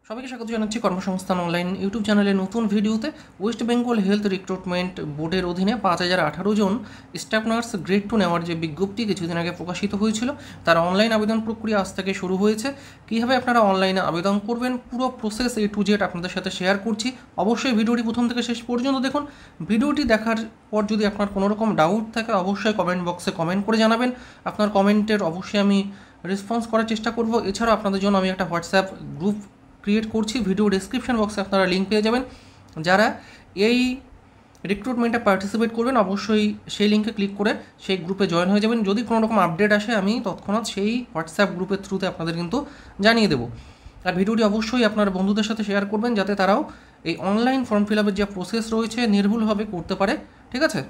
সবাইকে স্বাগত জানাচ্ছি কর্মসংস্থান অনলাইন ইউটিউব চ্যানেলে নতুন ভিডিওতে। ওয়েস্ট বেঙ্গল হেলথ রিক্রুটমেন্ট বোর্ডের অধীনে 5018 জন স্টাফ নার্স গ্রেড 2 নেওয়ার যে বিজ্ঞপ্তি কিছুদিন আগে প্রকাশিত হয়েছিল, তার অনলাইন আবেদন প্রক্রিয়া আজ থেকে শুরু হয়েছে। কীভাবে আপনারা অনলাইনে আবেদন করবেন পুরো প্রসেস A to Z আপনাদের সাথে শেয়ার করছি। অবশ্যই ভিডিওটি প্রথম থেকে শেষ পর্যন্ত দেখুন। ভিডিওটি দেখার পর যদি আপনার কোনো রকম ডাউট থাকে অবশ্যই কমেন্ট বক্সে কমেন্ট করে জানাবেন। আপনার কমেন্টের অবশ্যই আমি রেসপন্স করার চেষ্টা করব। এছাড়াও আপনাদের জন্য আমি একটা হোয়াটসঅ্যাপ গ্রুপ ক্রিয়েট করছি, ভিডিও ডেসক্রিপশন বক্সে আপনারা লিঙ্ক পেয়ে যাবেন। যারা এই রিক্রুটমেন্টে পার্টিসিপেট করবেন অবশ্যই সেই লিঙ্কে ক্লিক করে সেই গ্রুপে জয়েন হয়ে যাবেন। যদি কোনো রকম আপডেট আসে আমি তৎক্ষণাৎ সেই হোয়াটসঅ্যাপ গ্রুপের থ্রুতে আপনাদের কিন্তু জানিয়ে দেবো। আর ভিডিওটি অবশ্যই আপনার বন্ধুদের সাথে শেয়ার করবেন যাতে তারাও এই অনলাইন ফর্ম ফিল আপের যে প্রসেস রয়েছে নির্ভুলভাবে করতে পারে, ঠিক আছে?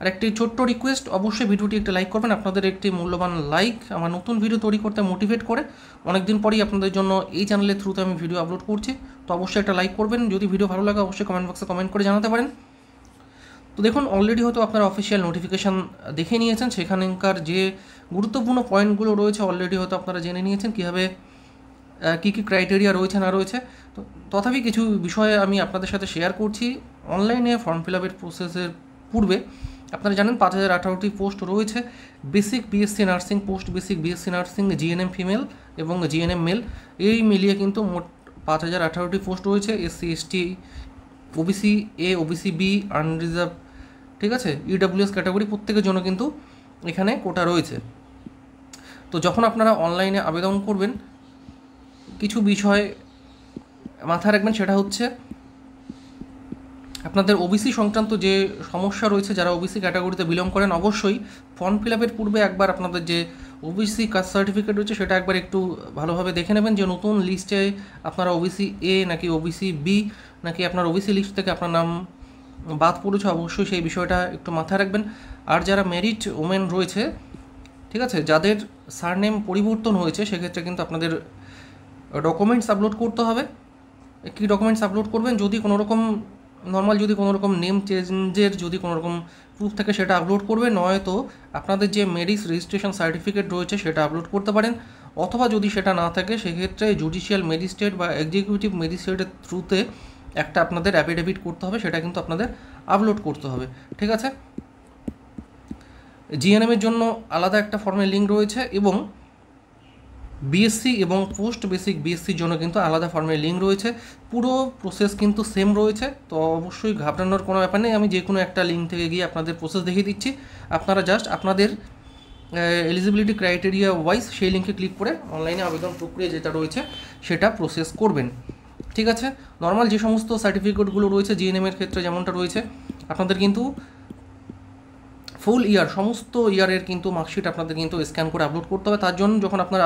আর একটি ছোট্ট রিকোয়েস্ট, অবশ্যই ভিডিওটি একটি লাইক করবেন। আপনাদের একটি মূল্যবান লাইক আমার নতুন ভিডিও তৈরি করতে মোটিভেট করে। অনেকদিন পরেই আপনাদের জন্য এই চ্যানেলের থ্রুতে আমি ভিডিও আপলোড করছি, তো অবশ্যই একটা লাইক করবেন। যদি ভিডিও ভালো লাগে অবশ্যই কমেন্ট বক্সে কমেন্ট করে জানাতে পারেন। তো দেখুন, অলরেডি হয়তো আপনারা অফিসিয়াল নোটিফিকেশান দেখে নিয়েছেন, সেখানকার যে গুরুত্বপূর্ণ পয়েন্টগুলো রয়েছে অলরেডি হয়তো আপনারা জেনে নিয়েছেন কীভাবে কী কী ক্রাইটেরিয়া রয়েছে না রয়েছে। তো তথাপি কিছু বিষয়ে আমি আপনাদের সাথে শেয়ার করছি। অনলাইনে ফর্ম ফিল আপের প্রসেসের পূর্বে আপনারা জানেন 5018টি পোস্ট রয়েছে। Basic BSc nursing, post basic BSc nursing, GNM female এবং জিএনএম মেল, এই মিলিয়ে কিন্তু মোট 5018টি পোস্ট রয়েছে। SC ST, OBC A, OBC B, unreserve, ঠিক আছে, ইডব্লিউএস ক্যাটাগরি প্রত্যেকের জন্য কিন্তু এখানে কোটা রয়েছে। তো যখন আপনারা অনলাইনে আবেদন করবেন কিছু বিষয় মাথায় রাখবেন, সেটা হচ্ছে আপনাদের ওবিসি সংক্রান্ত যে সমস্যা রয়েছে, যারা ওবিসি ক্যাটাগরিতে বিলং করেন অবশ্যই ফর্ম ফিল আপের পূর্বে একবার আপনাদের যে ওবিসি কাস্ট সার্টিফিকেট রয়েছে সেটা একবার একটু ভালোভাবে দেখে নেবেন যে নতুন লিস্টে আপনারা ওবিসি এ নাকি ওবিসি বি নাকি আপনার ওবিসি লিস্ট থেকে আপনার নাম বাদ পড়েছে, অবশ্যই সেই বিষয়টা একটু মাথায় রাখবেন। আর যারা মেরিট ওমেন রয়েছে, ঠিক আছে, যাদের সারনেম পরিবর্তন হয়েছে সেক্ষেত্রে কিন্তু আপনাদের ডকুমেন্টস আপলোড করতে হবে। কী ডকুমেন্টস আপলোড করবেন? যদি কোনো রকম নর্মাল যদি কোনো রকম নেম চেঞ্জের যদি কোনো রকম প্রুফ থাকে সেটা আপলোড করবে, নয়তো আপনাদের যে মেরিট রেজিস্ট্রেশন সার্টিফিকেট রয়েছে সেটা আপলোড করতে পারেন। অথবা যদি সেটা না থাকে সেক্ষেত্রে জুডিশিয়াল ম্যাজিস্ট্রেট বা এক্সিকিউটিভ ম্যাজিস্ট্রেটের থ্রুতে একটা আপনাদের অ্যাফিডেভিট করতে হবে, সেটা কিন্তু আপনাদের আপলোড করতে হবে, ঠিক আছে? জিএনএমের জন্য আলাদা একটা ফর্মের লিঙ্ক রয়েছে এবং বিএসসি এবং পোস্ট বেসিক বিএসসির জন্য কিন্তু আলাদা ফর্মের লিঙ্ক রয়েছে। পুরো প্রসেস কিন্তু সেম রয়েছে, তো অবশ্যই ঘাবড়ানোর কোনো ব্যাপার নেই। আমি যে কোনো একটা লিঙ্ক থেকে গিয়ে আপনাদের প্রসেস দেখিয়ে দিচ্ছি। আপনারা জাস্ট আপনাদের এলিজিবিলিটি ক্রাইটেরিয়া ওয়াইজ সেই লিঙ্কে ক্লিক করে অনলাইনে আবেদন প্রক্রিয়া যেটা রয়েছে সেটা প্রসেস করবেন, ঠিক আছে? নর্মাল যে সমস্ত সার্টিফিকেটগুলো রয়েছে জিএনএমের ক্ষেত্রে যেমনটা রয়েছে, আপনাদের কিন্তু ফুল ইয়ার সমস্ত ইয়ারের কিন্তু মার্কশিট আপনাদের কিন্তু স্ক্যান করে আপলোড করতে হবে। তার জন্য যখন আপনারা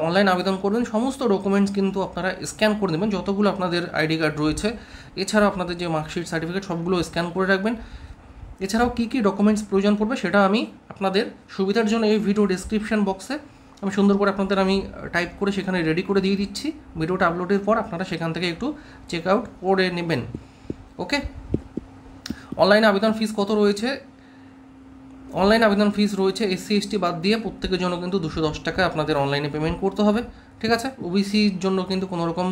অনলাইন আবেদন করবেন সমস্ত ডকুমেন্টস কিন্তু আপনারা স্ক্যান করে নেবেন, যতগুলো আপনাদের আইডি কার্ড রয়েছে, এছাড়া আপনাদের যে মার্কশিট সার্টিফিকেট সবগুলো স্ক্যান করে রাখবেন। এছাড়াও কী কী ডকুমেন্টস প্রয়োজন পড়বে সেটা আমি আপনাদের সুবিধার জন্য এই ভিডিও ডেসক্রিপশন বক্সে আমি সুন্দর করে আপনাদের আমি টাইপ করে সেখানে রেডি করে দিয়ে দিচ্ছি। ভিডিওটা আপলোডের পর আপনারা সেখান থেকে একটু চেক আউট করে নেবেন, ওকে? অনলাইনে আবেদন ফিস কত রয়েছে? অনলাইন আবেদন ফিস রয়েছে এসসি এসটি বাদ দিয়ে প্রত্যেকের জন্য কিন্তু 210 টাকা আপনাদের অনলাইনে পেমেন্ট করতে হবে, ঠিক আছে? ওবিসির জন্য কিন্তু কোনো রকম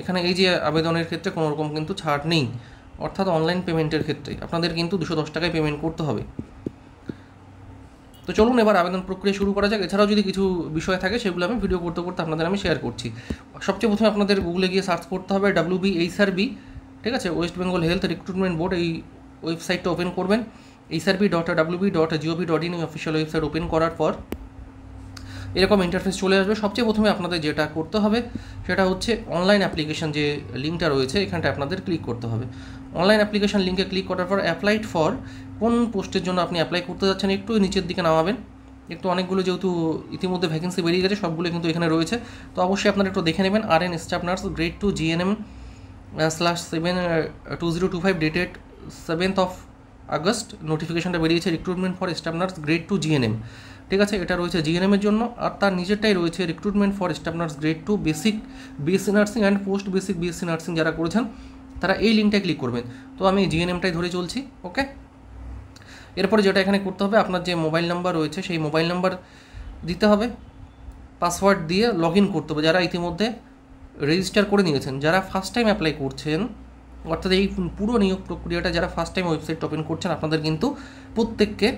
এখানে এই যে আবেদনের ক্ষেত্রে কোনো রকম কিন্তু ছাড় নেই, অর্থাৎ অনলাইন পেমেন্টের ক্ষেত্রে আপনাদের কিন্তু 210 টাকায় পেমেন্ট করতে হবে। তো চলুন এবার আবেদন প্রক্রিয়া শুরু করা যাক। এছাড়াও যদি কিছু বিষয় থাকে সেগুলো আমি ভিডিও করতে করতে আপনাদের আমি শেয়ার করছি। সবচেয়ে প্রথমে আপনাদের গুগলে গিয়ে সার্চ করতে হবে WBHRB, ঠিক আছে, West Bengal health recruitment board, এই ওয়েবসাইটটা ওপেন করবেন। hrb.wb.gov.in অফিসিয়াল ওয়েবসাইট ওপেন করার পর এরকম ইন্টারফেস চলে আসবে। সবচেয়ে প্রথমে আপনাদের যেটা করতে হবে সেটা হচ্ছে অনলাইন অ্যাপ্লিকেশন যে লিঙ্কটা রয়েছে এখানটা আপনাদের ক্লিক করতে হবে। অনলাইন অ্যাপ্লিকেশন লিঙ্কে ক্লিক করার পর অ্যাপ্লাইড ফর, কোন পোস্টের জন্য আপনি অ্যাপ্লাই করতে যাচ্ছেন একটু নিচের দিকে নামাবেন। একটু অনেকগুলো যেহেতু ইতিমধ্যে ভ্যাকেন্সি বেরিয়ে গেছে সবগুলো কিন্তু এখানে রয়েছে, তো অবশ্যই আপনারা একটু দেখে নেবেন। RN staff nurse grade 2 GNM/7/2025 dated 7th of August নোটিফিকেশনটা বেরিয়েছে, recruitment for staff nurse grade 2 GNM, ঠিক আছে? এটা রয়েছে জিএনএমের জন্য। আর তার নিজেরটাই রয়েছে recruitment for staff nurse grade 2 basic BSc nursing and post basic BSc nursing যারা করেছেন তারা এই লিঙ্কটায় ক্লিক করবেন। তো আমি জিএনএমটাই ধরে চলছি, ওকে? এরপরে যেটা এখানে করতে হবে আপনার যে মোবাইল নাম্বার রয়েছে সেই মোবাইল নাম্বার দিতে হবে, পাসওয়ার্ড দিয়ে লগ ইন করতে হবে। যারা ইতিমধ্যে রেজিস্টার করে নিয়েছেন, যারা ফার্স্ট টাইম অ্যাপ্লাই করছেন, অর্থাৎ এই পুরো নিয়োগ প্রক্রিয়াটা যারা ফার্স্ট টাইম ওয়েবসাইট ওপেন করছেন, আপনাদের কিন্তু প্রত্যেককে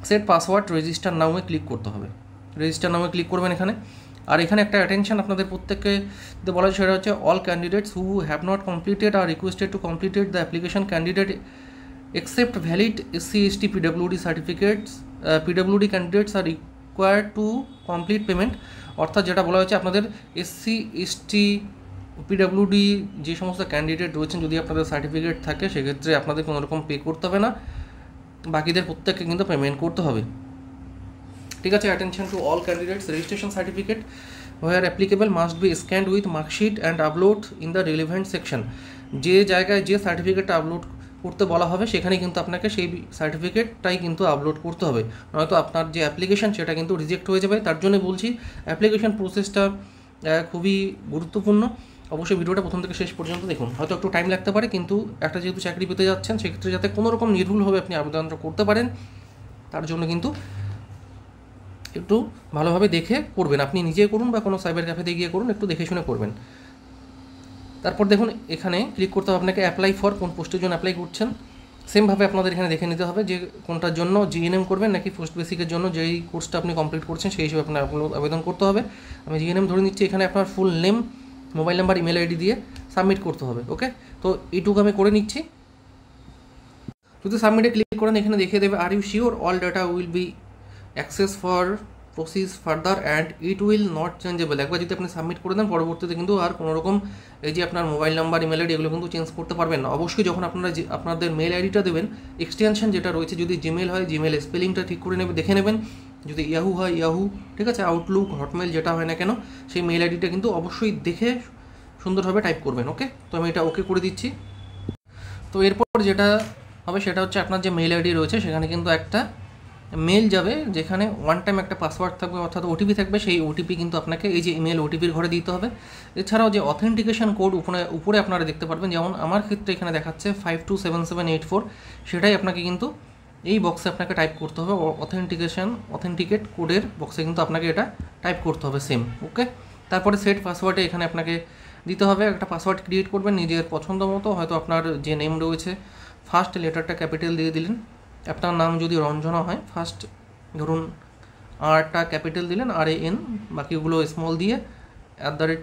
সেট পাসওয়ার্ড রেজিস্টার নামে ক্লিক করতে হবে। রেজিস্টার নামে ক্লিক করবেন এখানে। আর এখানে একটা অ্যাটেনশন আপনাদের প্রত্যেককে বলা হয়, সেটা হচ্ছে all candidates who have not completed are requested to completed the application candidate except valid SC/ST PWD certificates, PWD candidates are required to complete payment। অর্থাৎ যেটা বলা হয়েছে, আপনাদের SC/ST PWD যে সমস্ত ক্যান্ডিডেট রয়েছেন, যদি আপনাদের সার্টিফিকেট থাকে সেক্ষেত্রে আপনাদের কোনো রকম পে করতে হবে না, বাকিদের প্রত্যেককে কিন্তু পেমেন্ট করতে হবে। ঠিক আছে, attention to all candidates, registration certificate where applicable must be scanned with marksheet and upload in the relevant section। যে জায়গায় যে সার্টিফিকেটটা আপলোড করতে বলা হবে সেখানে কিন্তু আপনাকে সেই সার্টিফিকেটটাই কিন্তু আপলোড করতে হবে, নয়তো আপনার যে অ্যাপ্লিকেশান সেটা কিন্তু রিজেক্ট হয়ে যাবে। তার জন্য বলছি অ্যাপ্লিকেশান প্রসেসটা খুবই গুরুত্বপূর্ণ। অবশ্যই ভিডিওটা প্রথম থেকে শেষ পর্যন্ত দেখুন, হয়তো একটু টাইম লাগতে পারে, কিন্তু একটা যেহেতু চাকরি পেতে যাচ্ছেন সেক্ষেত্রে যাতে কোনো রকম নির্ভুলভাবে আপনি আবেদনটা করতে পারেন, তার জন্য কিন্তু একটু ভালোভাবে দেখে করবেন। আপনি নিজে করুন বা কোনো সাইবার ক্যাফেতে গিয়ে করুন, একটু দেখে শুনে করবেন। তারপর দেখুন এখানে ক্লিক করতে হবে আপনাকে, অ্যাপ্লাই ফর, কোন পোস্টের জন্য অ্যাপ্লাই করছেন। সেমভাবে আপনাদের এখানে দেখে নিতে হবে যে কোনটার জন্য জিএনএম করবেন নাকি পোস্ট বেসিকের জন্য যেই কোর্সটা আপনি কমপ্লিট করছেন সেই হিসেবে আপনার আবেদন করতে হবে। আমি জিএনএম ধরে নিচ্ছি। এখানে আপনার full name, mobile number, email ID দিয়ে সাবমিট করতে হবে। ওকে, তো এইটুকু আমি করে নিচ্ছি। যদি সাবমিটে ক্লিক করেন এখানে দেখিয়ে দেবে আর you sure all data will be access for প্রসিস further and it will not changeable. একবার যদি আপনি সাবমিট করে দেন পরবর্তীতে কিন্তু আর কোনো রকম এই যে আপনার মোবাইল নাম্বার, ইমেল আইডি এগুলো কিন্তু চেঞ্জ করতে পারবেন না। অবশ্যই যখন আপনারা আপনাদের মেল আইডিটা দেবেন, এক্সটেনশন যেটা রয়েছে, যদি জিমেল হয় জিমেল স্পেলিংটা ঠিক করে দেখে নেবেন, যদি ইয়াহু হয় ইয়াহু, ঠিক আছে, আউটলুক, হটমেল যেটা হয় না কেন, সেই মেল আইডিটা কিন্তু অবশ্যই দেখে সুন্দরভাবে টাইপ করবেন। ওকে, তো আমি এটা ওকে করে দিচ্ছি। তো এরপর যেটা হবে সেটা হচ্ছে আপনার যে মেল আইডি রয়েছে সেখানে কিন্তু একটা মেল যাবে, যেখানে ওয়ান টাইম একটা পাসওয়ার্ড থাকবে, অর্থাৎ ওটিপি থাকবে। সেই ওটিপি কিন্তু আপনাকে এই যে ইমেল ওটিপির ঘরে দিতে হবে। এছাড়াও যে অথেন্টিকেশন কোড উপরে আপনারা দেখতে পারবেন, যেমন আমার ক্ষেত্রে এখানে দেখাচ্ছে 527784, সেটাই আপনাকে কিন্তু এই বক্সে আপনাকে টাইপ করতে হবে। অথেন্টিকেট কোডের বক্সে কিন্তু আপনাকে এটা টাইপ করতে হবে সেম। ওকে, তারপরে সেট পাসওয়ার্ডে এখানে আপনাকে দিতে হবে, একটা পাসওয়ার্ড ক্রিয়েট করবেন নিজের পছন্দ মতো। হয়তো আপনার যে নেম রয়েছে ফার্স্ট লেটারটা ক্যাপিটাল দিয়ে দিলেন, আপনার নাম যদি রঞ্জনা হয় ফার্স্ট ধরুন আরটা ক্যাপিটাল দিলেন, RAN, বাকিগুলো স্মল দিয়ে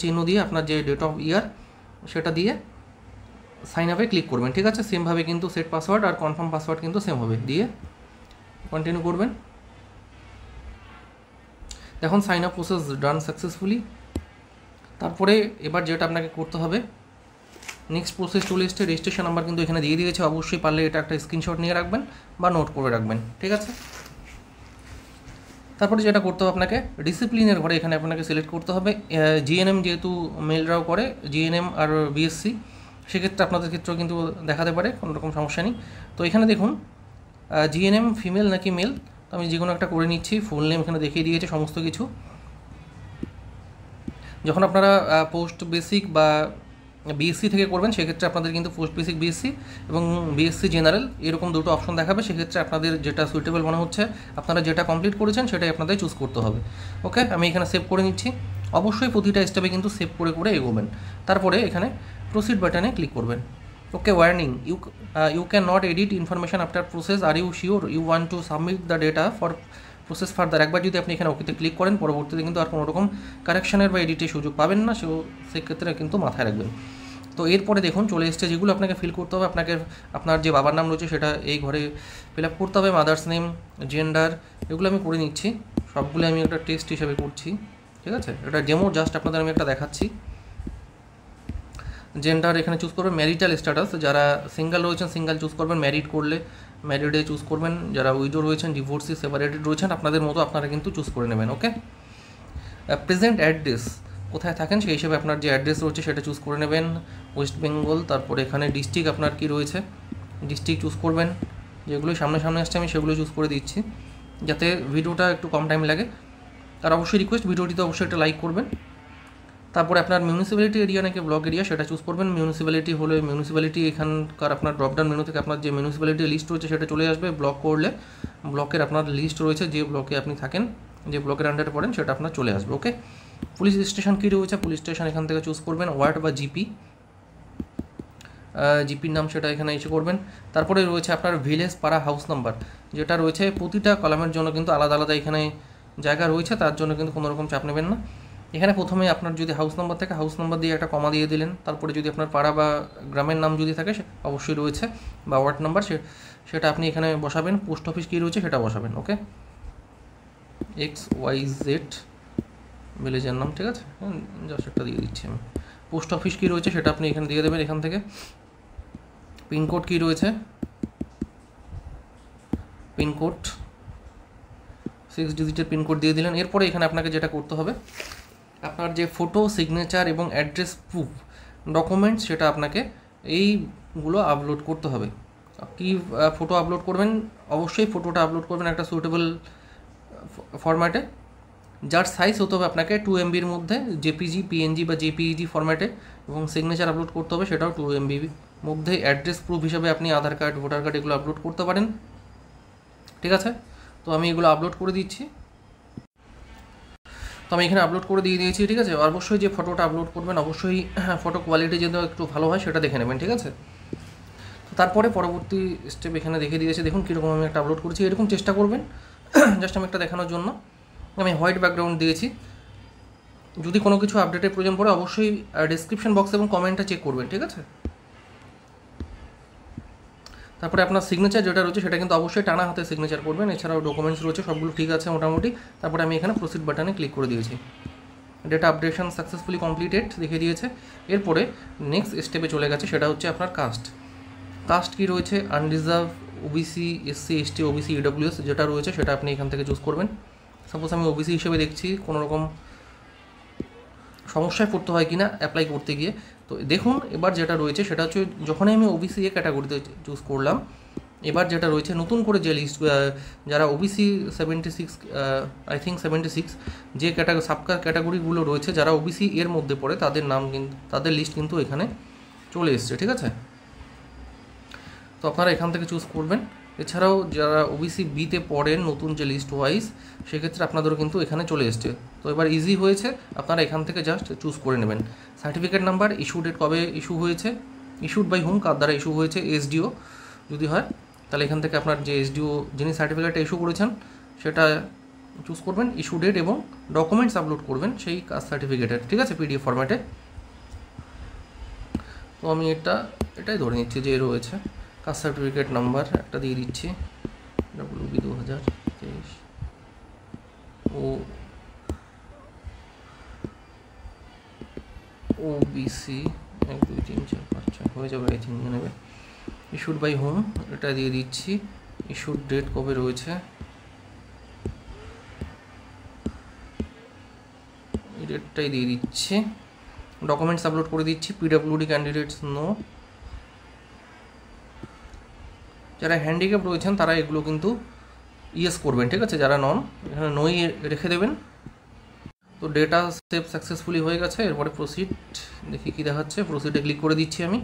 চিহ্ন দিয়ে আপনার যে ডেট অফ ইয়ার সেটা দিয়ে সাইন আপে ক্লিক করবেন। ঠিক আছে, সেমভাবে কিন্তু সেট পাসওয়ার্ড আর কনফার্ম পাসওয়ার্ড কিন্তু সেম হবে, দিয়ে কন্টিনিউ করবেন। দেখুন সাইন আপ প্রসেস ডান সাকসেসফুলি। তারপরে এবার যেটা আপনাকে করতে হবে, নেক্সট প্রসেস চলে এসছে। রেজিস্ট্রেশন নাম্বার কিন্তু এখানে দিয়ে দিয়েছে, অবশ্যই পারলে এটা একটা স্ক্রিনশট নিয়ে রাখবেন বা নোট করে রাখবেন। ঠিক আছে, তারপরে যেটা করতে হবে আপনাকে ডিসিপ্লিনের ঘরে এখানে আপনাকে সিলেক্ট করতে হবে। জিএনএম যেহেতু মেলরাও করে, জিএনএম আর বিএসসি, সেক্ষেত্রে আপনাদের ক্ষেত্রেও কিন্তু দেখাতে পারে, কোনো রকম সমস্যা নেই। তো এখানে দেখুন জিএনএম ফিমেল নাকি মেল, তো আমি যে কোনো একটা করে নিচ্ছি। ফুল নেম এখানে দেখিয়ে দিয়েছে সমস্ত কিছু। যখন আপনারা পোস্ট বেসিক বা বিএসসি থেকে করবেন সেক্ষেত্রে আপনাদের কিন্তু পোস্ট বেসিক বিএসসি এবং বিএসসি জেনারেল এরকম দুটো অপশন দেখাবে। সেক্ষেত্রে আপনাদের যেটা সুইটেবল মনে হচ্ছে, আপনারা যেটা কমপ্লিট করেছেন সেটাই আপনাদের চুজ করতে হবে। ওকে, আমি এখানে সেভ করে নিচ্ছি। অবশ্যই প্রতিটা স্টেপে কিন্তু সেভ করে করে এগোবেন। তারপরে এখানে প্রসিড বাটনে ক্লিক করবেন। Okay, warning, you can not edit information after process, are you sure you want to submit the data for process further. একবার যদি আপনি এখানে ওকেতে ক্লিক করেন পরবর্তীতে কিন্তু আর কোনো রকম কারেকশানের বা এডিটের সুযোগ পাবেন না, সেক্ষেত্রে কিন্তু মাথায় রাখবেন। তো এরপরে দেখুন চলে এসছে, যেগুলো আপনাকে ফিল করতে হবে, আপনাকে আপনার যে বাবার নাম রয়েছে সেটা এই ঘরে ফিল আপ করতে হবে, মাদার্স নেম, জেন্ডার, এগুলো আমি করে নিচ্ছি। সবগুলো আমি একটা টেস্ট হিসাবে করছি। ঠিক আছে, এটা ডেমো জাস্ট আপনাদের আমি একটা দেখাচ্ছি। জেন্ডার এখানে চুজ করবেন, ম্যারিটাল স্ট্যাটাস, যারা সিঙ্গেল রয়েছেন সিঙ্গেল চুজ করবেন, ম্যারিড করলে ম্যারিডে চুজ করবেন, যারা উইডো রয়েছেন, ডিভোর্সি, সেপারেটেড রয়েছেন, আপনাদের মতো আপনারা কিন্তু চুজ করে নেবেন। ওকে, প্রেজেন্ট অ্যাড্রেস, কোথায় থাকেন সেই হিসেবে আপনার যে অ্যাড্রেস রয়েছে সেটা চুজ করে নেবেন, ওয়েস্ট বেঙ্গল। তারপরে এখানে ডিস্ট্রিক্ট আপনার কি রয়েছে, ডিস্ট্রিক্ট চুজ করবেন। যেগুলো সামনে আসছে আমি সেগুলো চুজ করে দিচ্ছি যাতে ভিডিওটা একটু কম টাইম লাগে। আর অবশ্যই রিকোয়েস্ট, ভিডিওটিতে অবশ্যই একটা লাইক করবেন। তারপরে আপনার মিউনিসিপ্যালিটি এরিয়া নাকি ব্লক এরিয়া সেটা চুজ করবেন। মিউনিসিপ্যালিটি হলে মিউনিসিপ্যালিটি এখানকার আপনার ড্রপডাউন মেনু থেকে আপনার যে মিউনিসিপ্যালিটি লিস্ট রয়েছে সেটা চলে আসবে। ব্লক করলে ব্লকের আপনার লিস্ট রয়েছে, যে ব্লকে আপনি থাকেন, যে ব্লকের আন্ডারে পড়েন সেটা আপনার চলে আসবে। ওকে, পুলিশ স্টেশন কী রয়েছে, পুলিশ স্টেশন এখান থেকে চুজ করবেন, ওয়ার্ড বা জিপির নাম সেটা এখানে এসে করবেন। তারপরে রয়েছে আপনার ভিলেজ, পাড়া, হাউস নাম্বার, যেটা রয়েছে প্রতিটা কলামের জন্য কিন্তু আলাদা আলাদা এখানে জায়গা রয়েছে, তার জন্য কিন্তু কোনো রকম চাপ নেবেন না। এখানে প্রথমে আপনার যদি হাউস নাম্বার থাকে হাউস নাম্বার দিয়ে একটা কমা দিয়ে দিলেন, তারপরে যদি আপনার পাড়া বা গ্রামের নাম যদি থাকে অবশ্যই রয়েছে, বা ওয়ার্ড নাম্বার সেটা আপনি এখানে বসাবেন। পোস্ট অফিস কী রয়েছে সেটা বসাবেন। ওকে, XYZ ভিলেজের নাম, ঠিক আছে, জাস্ট একটা দিয়ে দিচ্ছি আমি। পোস্ট অফিস কী রয়েছে সেটা আপনি এখানে দিয়ে দেবেন এখান থেকে। পিনকোড কী রয়েছে, পিনকোড 6 ডিজিটের পিনকোড দিয়ে দিলেন। এরপরে এখানে আপনাকে যেটা করতে হবে, আপনার যে ফটো, সিগনেচার এবং অ্যাড্রেস প্রুফ ডকুমেন্টস সেটা আপনাকে এইগুলো আপলোড করতে হবে। কি ফটো আপলোড করবেন, অবশ্যই ফটোটা আপলোড করবেন একটা সুইটেবল ফরম্যাটে, যার সাইজ হতে হবে আপনাকে 2 MBর মধ্যে, জেপিজি, PNG বা JPEG ফরম্যাটে, এবং সিগনেচার আপলোড করতে হবে সেটাও 2 MB মধ্যে। অ্যাড্রেস প্রুফ হিসাবে আপনি আধার কার্ড, ভোটার কার্ড এগুলো আপলোড করতে পারেন, ঠিক আছে। তো আমি এগুলো আপলোড করে দিচ্ছি। তো আমি এখানে আপলোড করে দিয়ে দিয়েছি, ঠিক আছে। অবশ্যই যে ফটোটা আপলোড করবেন অবশ্যই ফটো কোয়ালিটি যেন একটু ভালো হয় সেটা দেখে নেবেন, ঠিক আছে। তো তারপরে পরবর্তী স্টেপ এখানে দেখে দিয়েছে, দেখুন কীরকম আমি একটা আপলোড করেছি, এরকম চেষ্টা করবেন। জাস্ট আমি একটা দেখানোর জন্য আমি হোয়াইট ব্যাকগ্রাউন্ড দিয়েছি। যদি কোনো কিছু আপডেটের প্রয়োজন পড়ে অবশ্যই ডেসক্রিপশন বক্স এবং কমেন্টটা চেক করবেন, ঠিক আছে। তারপরে আপনার সিগনেচার যেটা রয়েছে সেটা কিন্তু অবশ্যই টানা হাতে সিগনেচার করবেন, এছাড়াও ডকুমেন্টস রয়েছে সবগুলো ঠিক আছে মোটামুটি। তারপরে আমি এখানে প্রসিড বাটনে ক্লিক করে দিয়েছি, ডেটা আপডেশন সাকসেসফুলি কমপ্লিটেড দেখিয়ে দিয়েছে। এরপরে নেক্সট স্টেপে চলে গেছে, সেটা হচ্ছে আপনার কাস্ট কী রয়েছে, unreserved, OBC, SC, ST, OBC, EWS যেটা রয়েছে সেটা আপনি এখান থেকে চুজ করবেন। সাপোজ আমি OBC হিসেবে দেখছি, কোনো রকম সমস্যায় পড়তে হয় কিনা অ্যাপ্লাই করতে গিয়ে। তো দেখুন এবার যেটা রয়েছে সেটা হচ্ছে, যখনই আমি OBC ক্যাটাগরিতে চুজ করলাম, এবার যেটা রয়েছে নতুন করে যে লিস্ট, যারা OBC 76 আই থিঙ্ক 76 যে সাব ক্যাটাগরিগুলো রয়েছে যারা OBC এর মধ্যে পড়ে তাদের নাম কিন্তু, তাদের লিস্ট কিন্তু এখানে চলে এসছে, ঠিক আছে। তো আপনারা এখান থেকে চুজ করবেন। এছাড়াও যারা OBC বিতে পড়েন নতুন যে লিস্ট ওয়াইজ, সেক্ষেত্রে আপনাদেরও কিন্তু এখানে চলে এসছে। তো এবার ইজি হয়েছে, আপনারা এখান থেকে জাস্ট চুজ করে নেবেন। সার্টিফিকেট নাম্বার, ইস্যু ডেট কবে ইস্যু হয়েছে, ইস্যুড বাই হুম, কার দ্বারা ইস্যু হয়েছে, SDO যদি হয় তাহলে এখান থেকে আপনার যে SDO যিনি সার্টিফিকেটটা ইস্যু করেছেন সেটা চুজ করবেন, ইস্যু ডেট এবং ডকুমেন্টস আপলোড করবেন সেই কাস্ট সার্টিফিকেটের, ঠিক আছে, PDF ফরম্যাটে। তো আমি এটাই ধরে নিচ্ছি যে রয়েছে। কাস্ট সার্টিফিকেট নাম্বার একটা দিয়ে দিচ্ছি, WB 2023 OBC 1 2 3 4 5 6 হয়ে যাবে আই থিঙ্ক নেবে। ইস্যুড বাই হোম এটা দিয়ে দিচ্ছি, ইস্যুড ডেট কবে রয়েছে এই ডেটটাই দিয়ে দিচ্ছি। ডকুমেন্টস আপলোড করে দিচ্ছি, PWD ক্যান্ডিডেটস নো। যারা হ্যান্ডিক্যাপ রয়েছেন তারা এগুলো কিন্তু ইয়েস করবেন, ঠিক আছে, যারা নন এখানে নই রেখে দেবেন। তো ডেটা সেভ সাকসেসফুলি হয়ে গেছে। এরপরে প্রসিড দেখি কী দেখাচ্ছে, প্রসিডে ক্লিক করে দিচ্ছি আমি।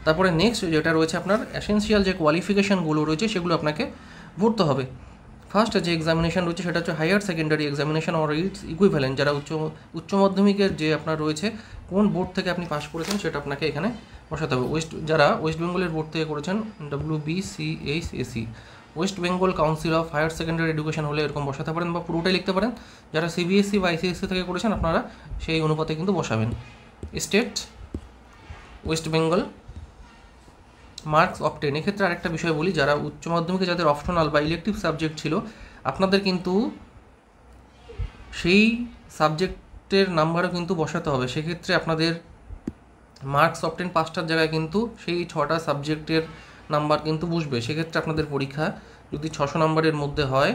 তারপরে নেক্সট যেটা রয়েছে আপনার এসেনশিয়াল যে কোয়ালিফিকেশানগুলো রয়েছে সেগুলো আপনাকে ভরতে হবে। ফার্স্ট যে এক্সামিনেশন রয়েছে সেটা হচ্ছে higher secondary examination or it's equivalent, যারা উচ্চ মাধ্যমিকের যে আপনার রয়েছে কোন বোর্ড থেকে আপনি পাস করেছেন সেটা আপনাকে এখানে বসাতে হবে। যারা ওয়েস্ট বেঙ্গলের বোর্ড থেকে করেছেন WBCHSE, West Bengal council of higher secondary education হলে এরকম বসাতে পারেন বা পুরোটাই লিখতে পারেন। যারা CBSE বা ICSE থেকে করেছেন আপনারা সেই অনুপাতে কিন্তু বসাবেন। State West Bengal, marks of 10। এক্ষেত্রে আরেকটা বিষয় বলি, যারা উচ্চ মাধ্যমিকে যাদের অপশনাল বা ইলেকটিভ সাবজেক্ট ছিল আপনাদের কিন্তু সেই সাবজেক্টের নাম্বারও কিন্তু বসাতে হবে। সেক্ষেত্রে আপনাদের মার্কস অফ 10 5টার জায়গায় কিন্তু সেই 6টা সাবজেক্টের নাম্বার কিন্তু বসবে। সেক্ষেত্রে আপনাদের পরীক্ষা যদি 600 নম্বরের মধ্যে হয়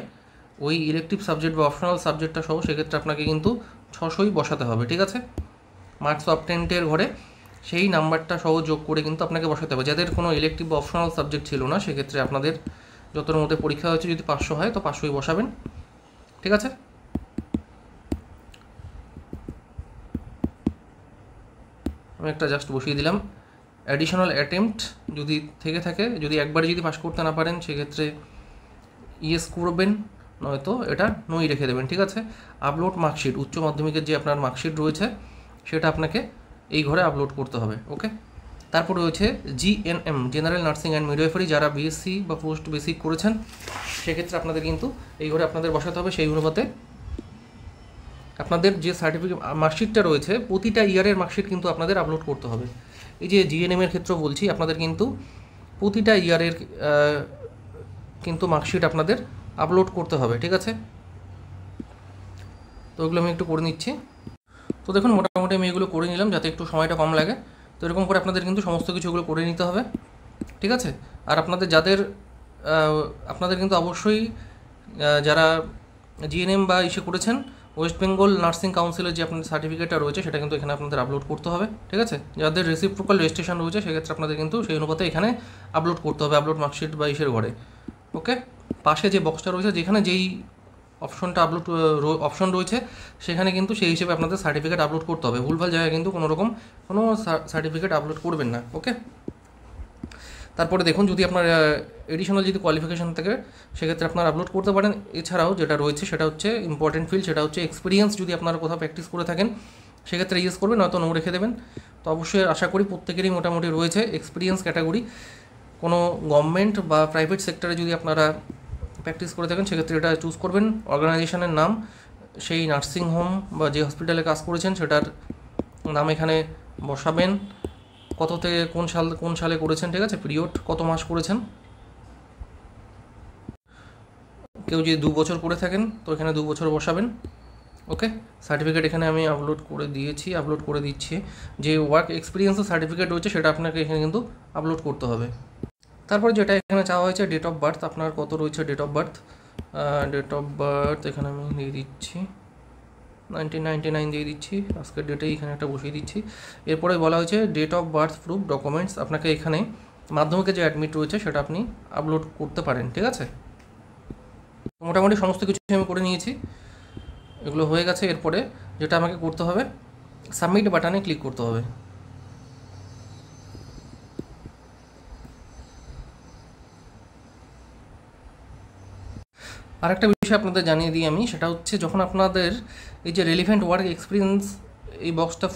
ওই ইলেকটিভ সাবজেক্ট বা অপশনাল সাবজেক্টটা সহ, সেক্ষেত্রে আপনাকে কিন্তু 600ই বসাতে হবে, ঠিক আছে। মার্কস অফ 10 ঘরে সেই নাম্বারটা সহ যোগ করে কিন্তু আপনাকে বসাতে হবে। যাদের কোনো ইলেকটিভ বা অপশনাল সাবজেক্ট ছিল না সেক্ষেত্রে আপনাদের যতর মধ্যে পরীক্ষা হয়েছে যদি 500 হয় তো 500ই বসাবেন, ঠিক আছে। আমি একটা জাস্ট বসিয়ে দিলাম। অ্যাডিশনাল অ্যাটেম্পট যদি থেকে থাকে, যদি একবারে যদি পাস করতে না পারেন সেক্ষেত্রে ইয়েস করবেন, নয়তো এটা নই রেখে দেবেন, ঠিক আছে। আপলোড মার্কশিট, উচ্চ মাধ্যমিকের যে আপনার মার্কশিট রয়েছে সেটা আপনাকে এই ঘরে আপলোড করতে হবে, ওকে। তারপর রয়েছে GNM, general nursing and midwifery, যারা বিএসসি বা পোস্ট বেসিক করেছেন সেক্ষেত্রে আপনাদের কিন্তু এই ঘরে আপনাদের বসাতে হবে। সেই অনুপাতে আপনাদের যে সার্টিফিকেট মার্কশিটটা রয়েছে, প্রতিটা ইয়ারের মার্কশিট কিন্তু আপনাদের আপলোড করতে হবে। এই যে জিএনএমের ক্ষেত্রে বলছি, আপনাদের কিন্তু প্রতিটা ইয়ারের কিন্তু মার্কশিট আপনাদের আপলোড করতে হবে, ঠিক আছে। তো ওগুলো আমি একটু করে নিচ্ছি। তো দেখুন মোটামুটি আমি এগুলো করে নিলাম যাতে একটু সময়টা কম লাগে। তো এরকম করে আপনাদের কিন্তু সমস্ত কিছুগুলো করে নিতে হবে, ঠিক আছে। আর আপনাদের আপনাদের কিন্তু অবশ্যই যারা জিএনএম বা ইসে করেছেন, ওয়েস্ট বেঙ্গল নার্সিং কাউন্সিলের যে আপনাদের সার্টিফিকেটটা রয়েছে সেটা কিন্তু এখানে আপনাদের আপলোড করতে হবে, ঠিক আছে। যাদের রেসিপ্রোকাল রেজিস্ট্রেশন রয়েছে সেক্ষেত্রে আপনাদের কিন্তু সেই অনুপাতে এখানে আপলোড করতে হবে, আপলোড মার্কশিট বা ইসের ঘরে, ওকে। পাশে যে বক্সটা রয়েছে যেখানে যেই অপশন রয়েছে সেখানে কিন্তু সেই হিসেবে আপনাদের সার্টিফিকেট আপলোড করতে হবে। ভুলভাল জায়গায় কিন্তু কোনো সার্টিফিকেট আপলোড করবেন না, ওকে। তারপরে দেখুন, যদি আপনার এডিশনাল যদি কোয়ালিফিকেশান থাকে সেক্ষেত্রে আপনারা আপলোড করতে পারেন। এছাড়াও যেটা রয়েছে সেটা হচ্ছে ইম্পর্টেন্ট ফিল্ড, সেটা হচ্ছে এক্সপিরিয়েন্স। যদি আপনারা কোথাও প্র্যাকটিস করে থাকেন সেক্ষেত্রে ইয়েস করবেন, নয়তো নো রেখে দেবেন। তো অবশ্যই আশা করি প্রত্যেকেরই মোটামুটি রয়েছে এক্সপিরিয়েন্স ক্যাটাগরি। কোনো গভর্নমেন্ট বা প্রাইভেট সেক্টরে যদি আপনারা প্র্যাকটিস করে থাকেন সেক্ষেত্রে এটা চুজ করবেন। অর্গানাইজেশনের নাম, সেই নার্সিং হোম বা যে হসপিটালে কাজ করেছেন সেটার নাম এখানে বসাবেন। কত থেকে কোন সালে করেছেন, ঠিক আছে, পিরিয়ড কত মাস করেছেন। কেউ যদি 2 বছর করে থাকেন তো এখানে 2 বছর বসাবেন, ওকে। সার্টিফিকেট এখানে আমি আপলোড করে দিচ্ছি। যে ওয়ার্ক এক্সপিরিয়েন্সের সার্টিফিকেট রয়েছে সেটা আপনাকে এখানে কিন্তু আপলোড করতে হবে। তারপর যেটা এখানে চাওয়া হয়েছে ডেট অফ বার্থ, আপনার কত রয়েছে ডেট অফ বার্থ এখানে আমি দিয়ে দিচ্ছি 1999 দিয়ে দিচ্ছি, আজকের ডেটেই এখানে একটা বসিয়ে দিচ্ছি। এরপরে বলা হয়েছে date of birth proof documents, আপনাকে এখানে মাধ্যমিকে যে অ্যাডমিট রয়েছে সেটা আপনি আপলোড করতে পারেন, ঠিক আছে। মোটামুটি সমস্ত কিছু আমি করে নিয়েছি, এগুলো হয়ে গেছে। এরপরে যেটা আমাকে করতে হবে, সাবমিট বাটনে ক্লিক করতে হবে। আরেকটা বিষয় আপনাদের জানিয়ে দিই আমি, সেটা হচ্ছে যখন আপনাদের এই যে রেলিভেন্ট ওয়ার্ক এক্সপিরিয়েন্স এই বক্সটা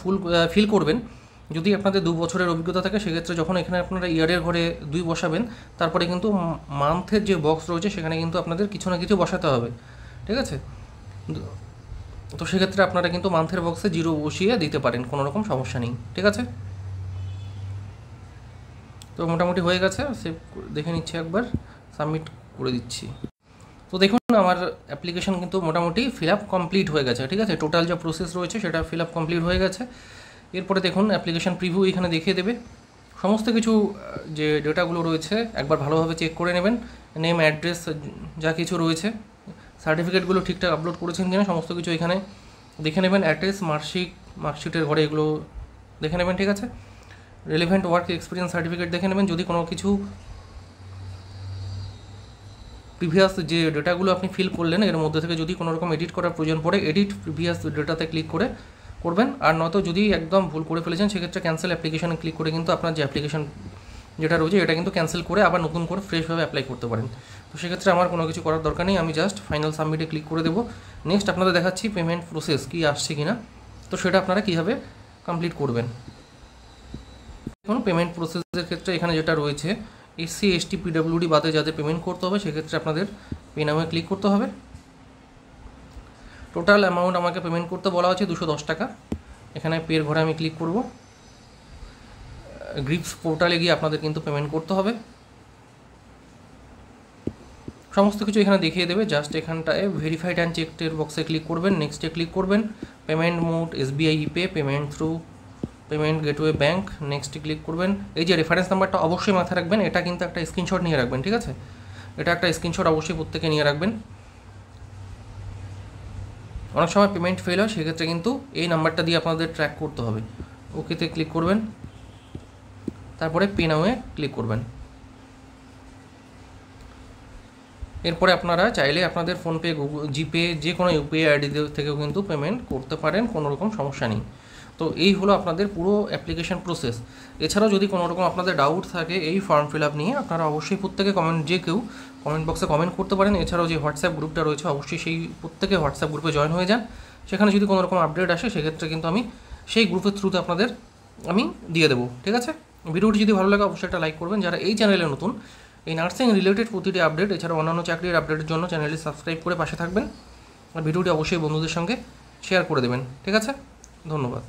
ফিল করবেন, যদি আপনাদের 2 বছরের অভিজ্ঞতা থাকে সেক্ষেত্রে যখন এখানে আপনারা ইয়ারের ঘরে 2 বসাবেন, তারপরে কিন্তু মান্থের যে বক্স রয়েছে সেখানে কিন্তু আপনাদের কিছু না কিছু বসাতে হবে, ঠিক আছে। তো সেক্ষেত্রে আপনারা কিন্তু মান্থের বক্সে 0 বসিয়ে দিতে পারেন, কোনো রকম সমস্যা নেই, ঠিক আছে। তো মোটামুটি হয়ে গেছে, সেভ দেখে নিচ্ছি একবার, সাবমিট করে দিচ্ছি। তো দেখুন আমার অ্যাপ্লিকেশন কিন্তু মোটামুটি ফিল আপ কমপ্লিট হয়ে গেছে, ঠিক আছে। টোটাল যা প্রসেস রয়েছে সেটা ফিল আপ কমপ্লিট হয়ে গেছে। এরপরে দেখুন অ্যাপ্লিকেশন প্রিভিউ এখানে দেখিয়ে দেবে। সমস্ত কিছু যে ডেটাগুলো রয়েছে একবার ভালোভাবে চেক করে নেবেন, নেম, অ্যাড্রেস যা কিছু রয়েছে, সার্টিফিকেটগুলো ঠিকঠাক আপলোড করেছেন কিনা সমস্ত কিছু এখানে দেখে নেবেন। অ্যাড্রেস, মার্কশিটের ঘরে এগুলো দেখে নেবেন, ঠিক আছে। রেলিভেন্ট ওয়ার্ক এক্সপিরিয়েন্স সার্টিফিকেট দেখে নেবেন। যদি কোনো কিছু প্রিভিয়াস যে ডেটাগুলো আপনি ফিল করলেন এর মধ্যে থেকে যদি কোনো রকম এডিট করার প্রয়োজন পড়ে, এডিট প্রিভিয়াস ডেটাতে ক্লিক করে করবেন। আর নয়তো যদি একদম ভুল করে ফেলেছেন সেক্ষেত্রে ক্যান্সেল অ্যাপ্লিকেশনে ক্লিক করে কিন্তু আপনার যে অ্যাপ্লিকেশন যেটা রয়েছে এটা কিন্তু ক্যান্সেল করে আবার নতুন করে ফ্রেশভাবে অ্যাপ্লাই করতে পারেন। তো সেক্ষেত্রে আমার কোনো কিছু করার দরকার নেই, আমি জাস্ট ফাইনাল সাবমিটে ক্লিক করে দেবো। নেক্সট আপনাদের দেখাচ্ছি পেমেন্ট প্রসেস কী আসছে কিনা, তো সেটা আপনারা কীভাবে কমপ্লিট করবেন। এখন পেমেন্ট প্রসেসের ক্ষেত্রে এখানে যেটা রয়েছে, এসসি, এসটি, পিডব্লিউডি বাদে যাদের পেমেন্ট করতে হবে সেক্ষেত্রে আপনাদের পে নামে ক্লিক করতে হবে। টোটাল অ্যামাউন্ট আমাকে পেমেন্ট করতে বলা হচ্ছে 210 টাকা। এখানে পের ঘরে আমি ক্লিক করব। গ্রিপস পোর্টালে গিয়ে আপনাদের কিন্তু পেমেন্ট করতে হবে। সমস্ত কিছু এখানে দেখিয়ে দেবে, জাস্ট এখানটায় ভেরিফাইড অ্যান্ড চেকডের বক্সে ক্লিক করবেন, নেক্সটে ক্লিক করবেন। Payment mode SBI ইপে, payment through payment gateway bank, নেক্সটে ক্লিক করবেন। এই যে রেফারেন্স নাম্বারটা অবশ্যই মাথায় রাখবেন, এটা কিন্তু একটা স্ক্রিনশট নিয়ে রাখবেন, ঠিক আছে। এটা একটা স্ক্রিনশট অবশ্যই প্রত্যেকে নিয়ে রাখবেন। অনেক সময় পেমেন্ট ফেল হয়, সেক্ষেত্রে কিন্তু এই নাম্বারটা দিয়ে আপনাদের ট্র্যাক করতে হবে। ওকেতে ক্লিক করবেন, তারপরে পে নাওয়ে ক্লিক করবেন। এরপরে আপনারা চাইলে আপনাদের ফোনপে, গুগল, জিপে, যে কোনো ইউপিআই আইডি থেকেও কিন্তু পেমেন্ট করতে পারেন, কোনো রকম সমস্যা নেই। তো এই হলো আপনাদের পুরো অ্যাপ্লিকেশন প্রসেস। এছাড়াও যদি কোনো রকম আপনাদের ডাউট থাকে এই ফর্ম ফিল আপ নিয়ে, আপনারা অবশ্যই প্রত্যেকে যে কেউ কমেন্ট বক্সে কমেন্ট করতে পারেন। এছাড়াও যে হোয়াটসঅ্যাপ গ্রুপটা রয়েছে অবশ্যই সেই প্রত্যেকে হোয়াটসঅ্যাপ গ্রুপে জয়েন হয়ে যান। সেখানে যদি কোনো রকম আপডেট আসে সেক্ষেত্রে কিন্তু আমি সেই গ্রুপের থ্রুতে আপনাদের আমি দিয়ে দেবো, ঠিক আছে? ভিডিওটি যদি ভালো লাগে অবশ্যই একটা লাইক করবেন। যারা এই চ্যানেলে নতুন, এই নার্সিং রিলেটেড প্রতিটি আপডেট এছাড়া অন্যান্য চাকরির আপডেটের জন্য চ্যানেলটি সাবস্ক্রাইব করে পাশে থাকবেন আর ভিডিওটি অবশ্যই বন্ধুদের সঙ্গে শেয়ার করে দেবেন, ঠিক আছে? ধন্যবাদ।